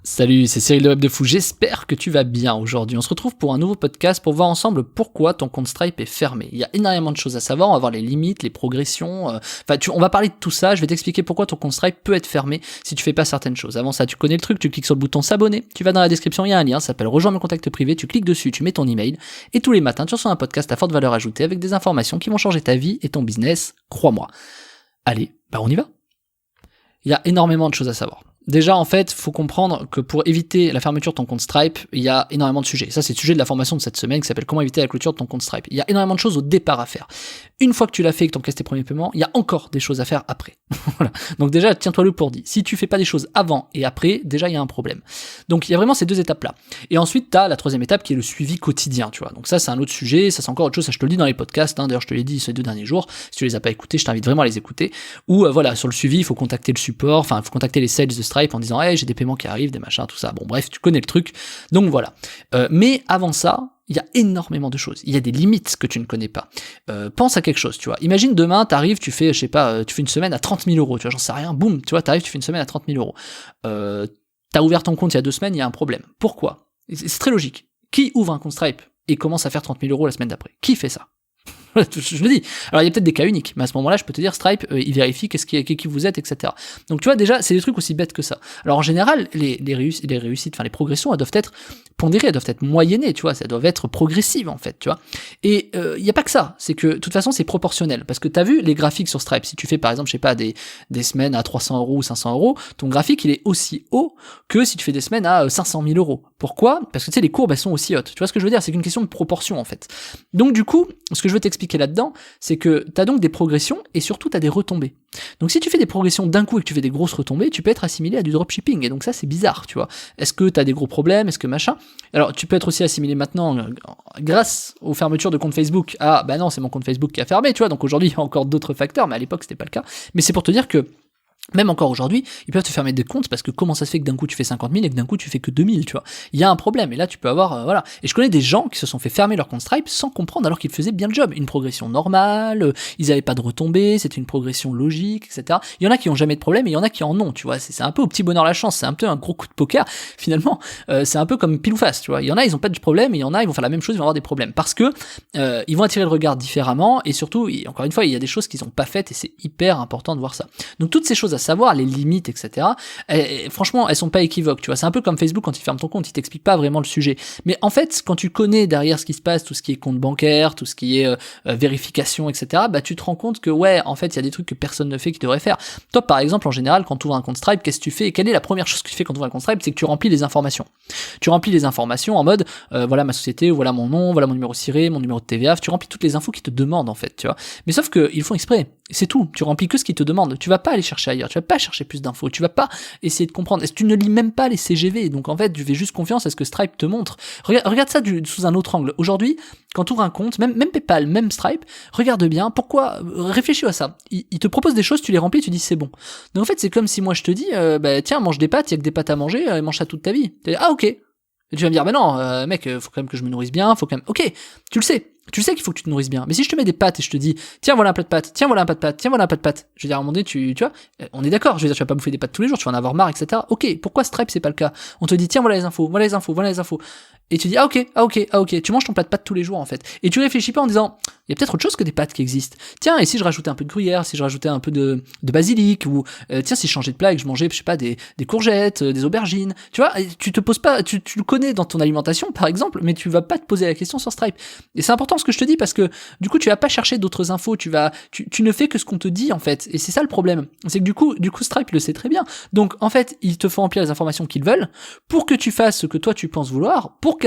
Salut, c'est Cyril de Web de Fou, j'espère que tu vas bien aujourd'hui. On se retrouve pour un nouveau podcast pour voir ensemble pourquoi ton compte Stripe est fermé. Il y a énormément de choses à savoir, on va voir les limites, les progressions, on va parler de tout ça, je vais t'expliquer pourquoi ton compte Stripe peut être fermé si tu fais pas certaines choses. Avant ça, tu connais le truc, tu cliques sur le bouton s'abonner, tu vas dans la description, il y a un lien, ça s'appelle Rejoins mes contacts privés, tu cliques dessus, tu mets ton email, et tous les matins tu reçois un podcast à forte valeur ajoutée avec des informations qui vont changer ta vie et ton business, crois-moi. Allez, on y va. Il y a énormément de choses à savoir. Déjà, en fait, faut comprendre que pour éviter la fermeture de ton compte Stripe, il y a énormément de sujets. Ça, c'est le sujet de la formation de cette semaine qui s'appelle Comment éviter la clôture de ton compte Stripe. Il y a énormément de choses au départ à faire. Une fois que tu l'as fait et que tu encaisses tes premiers paiements, il y a encore des choses à faire après. Voilà. Donc déjà, tiens-toi le pour dit. Si tu fais pas des choses avant et après, déjà, il y a un problème. Donc il y a vraiment ces deux étapes-là. Et ensuite, tu as la troisième étape qui est le suivi quotidien, tu vois. Donc ça, c'est un autre sujet. Ça, c'est encore autre chose. Ça, je te le dis dans les podcasts. D'ailleurs, je te l'ai dit ces 2 derniers jours. Si tu les as pas écoutés, je t'invite vraiment à les écouter. Ou voilà, sur le suivi, il faut contacter le support. Enfin, il faut contacter les sales de Stripe en disant, hey, j'ai des paiements qui arrivent, des machins, tout ça. Bon, bref, tu connais le truc. Donc voilà. Mais avant ça, il y a énormément de choses. Il y a des limites que tu ne connais pas. Pense à quelque chose, tu vois. Imagine demain, t'arrives, tu fais, tu fais une semaine à 30 000 euros, tu vois, j'en sais rien, boum, tu vois, t'arrives, tu fais une semaine à 30 000 euros. T'as ouvert ton compte il y a 2 semaines, il y a un problème. Pourquoi ? C'est très logique. Qui ouvre un compte Stripe et commence à faire 30 000 euros la semaine d'après ? Qui fait ça ? Je le dis. Alors il y a peut-être des cas uniques, mais à ce moment-là, je peux te dire Stripe, il vérifie qui vous êtes, etc. Donc tu vois déjà, c'est des trucs aussi bêtes que ça. Alors en général, les réussites, enfin les progressions, elles doivent être pondérées, elles doivent être moyennées, tu vois, ça doivent être progressives en fait, tu vois. Et il y a pas que ça, c'est que de toute façon c'est proportionnel, parce que t'as vu les graphiques sur Stripe, si tu fais par exemple, je sais pas, des semaines à 300 euros ou 500 euros, ton graphique il est aussi haut que si tu fais des semaines à 500 000 euros. Pourquoi ? Parce que tu sais, les courbes elles sont aussi hautes. Tu vois ce que je veux dire ? C'est qu'une question de proportion en fait. Donc du coup, ce que je veux t'expliquer là-dedans, c'est que tu as donc des progressions et surtout tu as des retombées. Donc si tu fais des progressions d'un coup et que tu fais des grosses retombées, tu peux être assimilé à du dropshipping, et donc ça c'est bizarre, tu vois. Est-ce que tu as des gros problèmes ? Est-ce que machin ? Alors tu peux être aussi assimilé maintenant, grâce aux fermetures de compte Facebook, ah bah non, c'est mon compte Facebook qui a fermé, tu vois, donc aujourd'hui il y a encore d'autres facteurs, mais à l'époque c'était pas le cas. Mais c'est pour te dire que même encore aujourd'hui, ils peuvent te fermer des comptes parce que comment ça se fait que d'un coup tu fais 50 000 et que d'un coup tu fais que 2 000, tu vois. Il y a un problème, et là tu peux avoir, voilà. Et je connais des gens qui se sont fait fermer leur compte Stripe sans comprendre alors qu'ils faisaient bien le job. Une progression normale, ils avaient pas de retombées, c'était une progression logique, etc. Il y en a qui ont jamais de problème et il y en a qui en ont, tu vois. C'est un peu au petit bonheur la chance, c'est un peu un gros coup de poker, finalement. C'est un peu comme pile ou face, tu vois. Il y en a, ils ont pas de problème, et il y en a, ils vont faire la même chose, ils vont avoir des problèmes. Parce que, ils vont attirer le regard différemment, et surtout, encore une fois, il y a des choses qu'ils ont pas faites, et c'est hyper important de voir ça. Donc toutes ces choses à savoir, les limites, etc. Franchement, elles sont pas équivoques, tu vois. C'est un peu comme Facebook quand il ferme ton compte, il t'explique pas vraiment le sujet. Mais en fait, quand tu connais derrière ce qui se passe, tout ce qui est compte bancaire, tout ce qui est vérification, etc., bah tu te rends compte que ouais, en fait, il y a des trucs que personne ne fait qui devrait faire. Toi, par exemple, en général, quand tu ouvres un compte Stripe, qu'est-ce que tu fais ? Et quelle est la première chose que tu fais quand tu ouvres un compte Stripe ? C'est que tu remplis les informations. Tu remplis les informations en mode voilà ma société, voilà mon nom, voilà mon numéro ciré, mon numéro de TVA. Tu remplis toutes les infos qu'ils te demandent en fait, tu vois. Mais sauf que ils font exprès. C'est tout. Tu remplis que ce qu'ils te demandent. Tu vas pas aller chercher ailleurs. Tu vas pas chercher plus d'infos. Tu vas pas essayer de comprendre. Tu ne lis même pas les CGV. Donc en fait, tu fais juste confiance à ce que Stripe te montre. Regarde ça sous un autre angle. Aujourd'hui, quand tu ouvres un compte, même PayPal, même Stripe, regarde bien. Pourquoi ? Réfléchis à ça. Ils te proposent des choses, tu les remplis, tu dis c'est bon. Donc en fait, c'est comme si moi je te dis, tiens, mange des pâtes. Il y a que des pâtes à manger. Mange ça toute ta vie. Ah ok. Et tu vas me dire, non, mec, faut quand même que je me nourrisse bien. Faut quand même. Ok, tu le sais. Tu sais qu'il faut que tu te nourrisses bien. Mais si je te mets des pâtes et je te dis, tiens, voilà un plat de pâtes, tiens, voilà un plat de pâtes, tiens, voilà un plat de pâtes, je veux dire, à un moment donné, tu vois, on est d'accord, je veux dire, tu vas pas bouffer des pâtes tous les jours, tu vas en avoir marre, etc. Ok, pourquoi Stripe, c'est pas le cas ? On te dit, tiens, voilà les infos, voilà les infos, voilà les infos. Et tu dis, ah ok, tu manges ton plat de pâtes tous les jours, en fait. Et tu réfléchis pas en disant, il y a peut-être autre chose que des pâtes qui existent. Tiens, et si je rajoutais un peu de gruyère, si je rajoutais un peu de basilic, ou, tiens, si je changeais de plat et que je mangeais, je sais pas, des courgettes, des aubergines, tu vois, tu te poses pas, tu le connais dans ton alimentation, par exemple, mais tu vas pas te poser la question sur Stripe. Et c'est important ce que je te dis parce que, du coup, tu vas pas chercher d'autres infos, tu ne fais que ce qu'on te dit, en fait. Et c'est ça le problème. C'est que du coup, Stripe le sait très bien. Donc, en fait, il te faut remplir les informations qu'ils veulent pour que tu fasses ce que toi tu penses vouloir, pour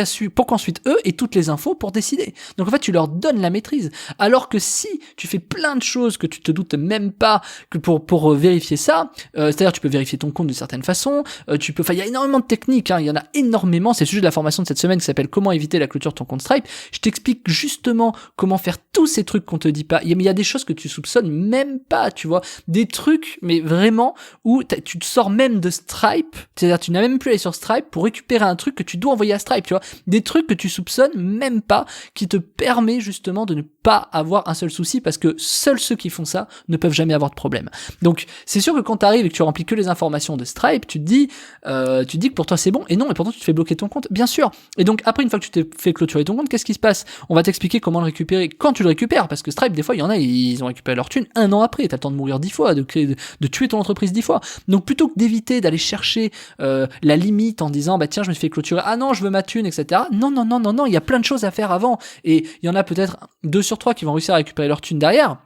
qu'ensuite eux aient toutes les infos pour décider. Donc, en fait, tu leur donnes la maîtrise. Alors que si tu fais plein de choses que tu te doutes même pas que pour vérifier ça, c'est-à-dire tu peux vérifier ton compte de certaines façons, il y a énormément de techniques, hein, il y en a énormément. C'est le sujet de la formation de cette semaine qui s'appelle Comment éviter la clôture de ton compte Stripe. Je t'explique justement comment faire tous ces trucs qu'on te dit pas. Il y a des choses que tu soupçonnes même pas, tu vois. Des trucs, mais vraiment, où tu te sors même de Stripe, c'est-à-dire tu n'as même plus à aller sur Stripe pour récupérer un truc que tu dois envoyer à Stripe, tu vois. Des trucs que tu soupçonnes même pas, qui te permet justement de ne pas avoir un seul souci parce que seuls ceux qui font ça ne peuvent jamais avoir de problème. Donc c'est sûr que quand t'arrives et que tu remplis que les informations de Stripe, tu te dis que pour toi c'est bon, et non, et pourtant tu te fais bloquer ton compte, bien sûr. Et donc après, une fois que tu t'es fait clôturer ton compte, qu'est-ce qui se passe? On va t'expliquer comment le récupérer quand tu le récupères, parce que Stripe, des fois il y en a, ils ont récupéré leur thune 1 an après, t'as le temps de mourir 10 fois, de tuer ton entreprise 10 fois. Donc plutôt que d'éviter d'aller chercher la limite en disant bah tiens je me suis fait clôturer, ah non je veux ma thune, etc. Non, il y a plein de choses à faire avant, et il y en a peut-être 2 sur 3 qui vont réussir à récupérer leur thune derrière.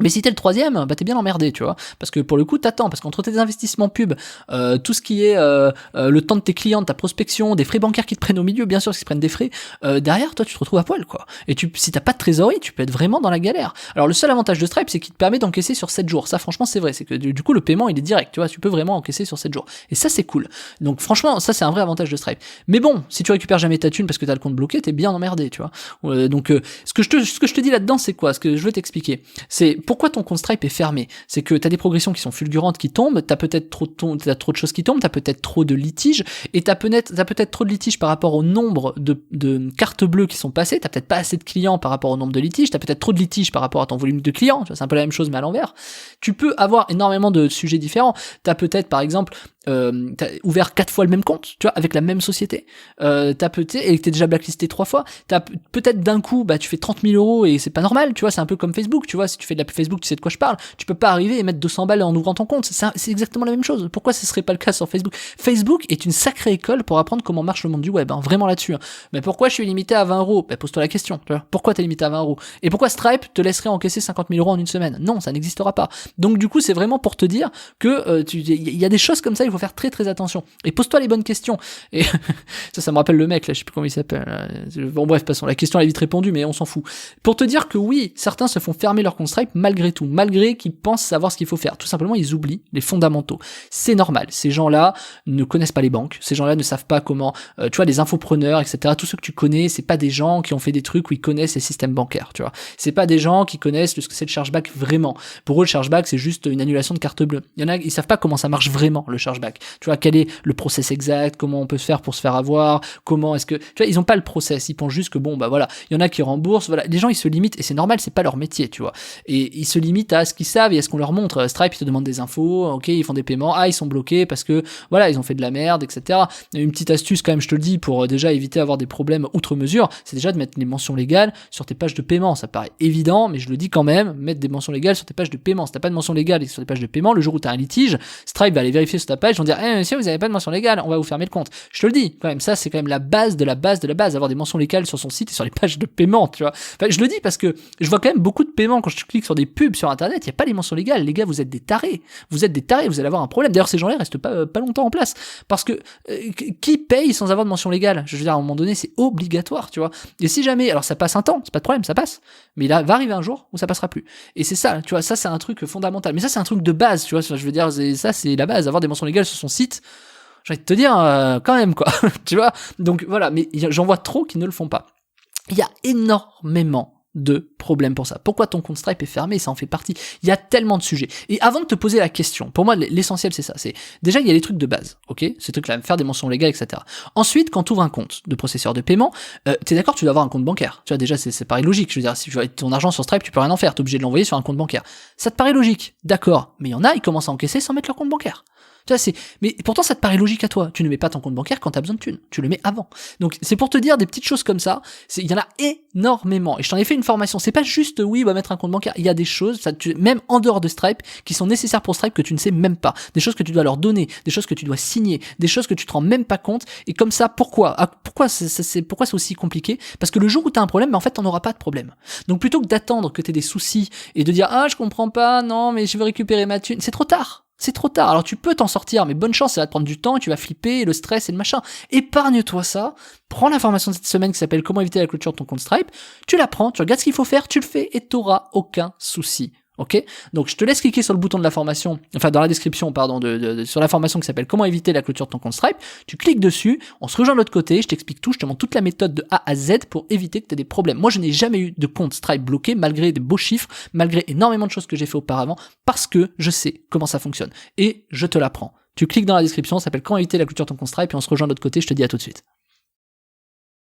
Mais si t'es le troisième, bah t'es bien emmerdé, tu vois, parce que pour le coup t'attends, parce qu'entre tes investissements pub, tout ce qui est le temps de tes clients, ta prospection, des frais bancaires qui te prennent au milieu, bien sûr, parce qu'ils prennent des frais, derrière toi tu te retrouves à poil, quoi. Et si t'as pas de trésorerie, tu peux être vraiment dans la galère. Alors le seul avantage de Stripe, c'est qu'il te permet d'encaisser sur 7 jours. Ça franchement c'est vrai, c'est que du coup le paiement il est direct, tu vois, tu peux vraiment encaisser sur 7 jours. Et ça c'est cool. Donc franchement ça c'est un vrai avantage de Stripe. Mais bon, si tu récupères jamais ta thune parce que t'as le compte bloqué, t'es bien emmerdé, tu vois. Donc ce que je te dis là-dedans, c'est quoi? Ce que je veux t'expliquer, c'est pourquoi ton compte Stripe est fermé. C'est que t'as des progressions qui sont fulgurantes qui tombent, t'as peut-être trop de choses qui tombent, t'as peut-être trop de litiges, et t'as peut-être trop de litiges par rapport au nombre de cartes bleues qui sont passées, t'as peut-être pas assez de clients par rapport au nombre de litiges, t'as peut-être trop de litiges par rapport à ton volume de clients, tu vois, c'est un peu la même chose mais à l'envers. Tu peux avoir énormément de sujets différents. T'as peut-être par exemple t'as ouvert 4 fois le même compte, tu vois, avec la même société, et que t'es déjà blacklisté 3 fois, t'as peut-être d'un coup, bah tu fais 30 000 euros et c'est pas normal, tu vois, c'est un peu comme Facebook, tu vois, si tu fais de la pub Facebook, tu sais de quoi je parle, tu peux pas arriver et mettre 200 balles en ouvrant ton compte, c'est exactement la même chose. Pourquoi ce serait pas le cas sur Facebook? Facebook est une sacrée école pour apprendre comment marche le monde du web, hein, vraiment là-dessus. Hein. Mais pourquoi je suis limité à 20 euros? Bah pose-toi la question, tu vois, pourquoi t'es limité à 20 euros? Et pourquoi Stripe te laisserait encaisser 50 000 euros en une semaine? Non, ça n'existera pas. Donc du coup, c'est vraiment pour te dire que il y a des choses comme ça, il faut faire très très attention. Et pose-toi les bonnes questions. Et ça me rappelle le mec là, je sais plus comment il s'appelle. Bon bref, passons. La question elle est vite répondue, mais on s'en fout. Pour te dire que oui, certains se font fermer leur compte Stripe malgré tout, malgré qu'ils pensent savoir ce qu'il faut faire. Tout simplement, ils oublient les fondamentaux. C'est normal. Ces gens-là ne connaissent pas les banques. Ces gens-là ne savent pas comment. Tu vois, les infopreneurs, etc. Tous ceux que tu connais, c'est pas des gens qui ont fait des trucs où ils connaissent les systèmes bancaires. Tu vois, c'est pas des gens qui connaissent ce que c'est le chargeback vraiment. Pour eux, le chargeback c'est juste une annulation de carte bleue. Il y en a, ils savent pas comment ça marche vraiment le chargeback. Tu vois, quel est le process exact, comment on peut se faire pour se faire avoir, comment est-ce que, tu vois, ils ont pas le process, ils pensent juste que bon, bah voilà, il y en a qui remboursent, voilà, les gens ils se limitent, et c'est normal, c'est pas leur métier, tu vois, et ils se limitent à ce qu'ils savent et à ce qu'on leur montre. Stripe, ils te demandent des infos, ok, ils font des paiements, ah, ils sont bloqués parce que, voilà, ils ont fait de la merde, etc. Une petite astuce quand même, je te le dis, pour déjà éviter d'avoir des problèmes outre mesure, c'est déjà de mettre les mentions légales sur tes pages de paiement. Ça paraît évident, mais je le dis quand même, mettre des mentions légales sur tes pages de paiement. Si t'as pas de mention légale sur tes pages de paiement, le jour où t'as un litige, Stripe va aller vérifier sur ta page, ils vont dire, monsieur, vous avez pas de mention légale, on va vous fermer le compte. Je te le dis, quand même, ça c'est quand même la base de la base de la base, avoir des mentions légales sur son site et sur les pages de paiement, tu vois. Enfin, je le dis parce que je vois quand même beaucoup de paiements quand je clique sur des pubs sur internet, il y a pas les mentions légales. Les gars, vous êtes des tarés. Vous êtes des tarés, vous allez avoir un problème. D'ailleurs, ces gens-là restent pas longtemps en place parce que qui paye sans avoir de mention légale? Je veux dire, à un moment donné, c'est obligatoire, tu vois. Et si jamais, alors ça passe un temps, c'est pas de problème, ça passe. Mais là, va arriver un jour où ça passera plus. Et c'est ça, tu vois, ça c'est un truc fondamental. Mais ça c'est un truc de base, tu vois. Je veux dire, ça c'est la base, avoir des mentions légales sur son site. J'ai envie de te dire, quand même, quoi. Tu vois? Donc voilà, mais j'en vois trop qui ne le font pas. Il y a énormément de problèmes pour ça. Pourquoi ton compte Stripe est fermé? Ça en fait partie. Il y a tellement de sujets. Et avant de te poser la question, pour moi, l'essentiel, c'est ça. C'est déjà, il y a les trucs de base, ok? Ces trucs-là, faire des mentions légales, etc. Ensuite, quand tu ouvres un compte de processeur de paiement, t'es d'accord, tu dois avoir un compte bancaire. Tu vois, déjà, c'est pareil logique. Je veux dire, si tu veux ton argent sur Stripe, tu peux rien en faire. T'es obligé de l'envoyer sur un compte bancaire. Ça te paraît logique. D'accord. Mais il y en a, ils commencent à encaisser sans mettre leur compte bancaire. Tu vois, mais pourtant ça te paraît logique à toi. Tu ne mets pas ton compte bancaire quand t'as besoin de thunes. Tu le mets avant. Donc c'est pour te dire des petites choses comme ça. Il y en a énormément. Et je t'en ai fait une formation. C'est pas juste oui, bah mettre un compte bancaire. Il y a des choses, même en dehors de Stripe, qui sont nécessaires pour Stripe que tu ne sais même pas. Des choses que tu dois leur donner, des choses que tu dois signer, des choses que tu te rends même pas compte. Et comme ça, pourquoi c'est aussi compliqué? Parce que le jour où t'as un problème, mais en fait t'en auras pas de problème. Donc plutôt que d'attendre que t'aies des soucis et de dire ah je comprends pas, non mais je veux récupérer ma thune, c'est trop tard. C'est trop tard. Alors tu peux t'en sortir, mais bonne chance, ça va te prendre du temps, et tu vas flipper, le stress et le machin. Épargne-toi ça. Prends l'information de cette semaine qui s'appelle comment éviter la clôture de ton compte Stripe. Tu la prends, tu regardes ce qu'il faut faire, tu le fais et t'auras aucun souci. Ok? Donc je te laisse cliquer sur le bouton de la formation, enfin dans la description, pardon, sur la formation qui s'appelle comment éviter la clôture de ton compte Stripe. Tu cliques dessus, on se rejoint de l'autre côté, je t'explique tout, je te montre toute la méthode de A à Z pour éviter que tu aies des problèmes. Moi je n'ai jamais eu de compte Stripe bloqué malgré des beaux chiffres, malgré énormément de choses que j'ai fait auparavant, parce que je sais comment ça fonctionne. Et je te l'apprends. Tu cliques dans la description, ça s'appelle comment éviter la clôture de ton compte Stripe et on se rejoint de l'autre côté, je te dis à tout de suite.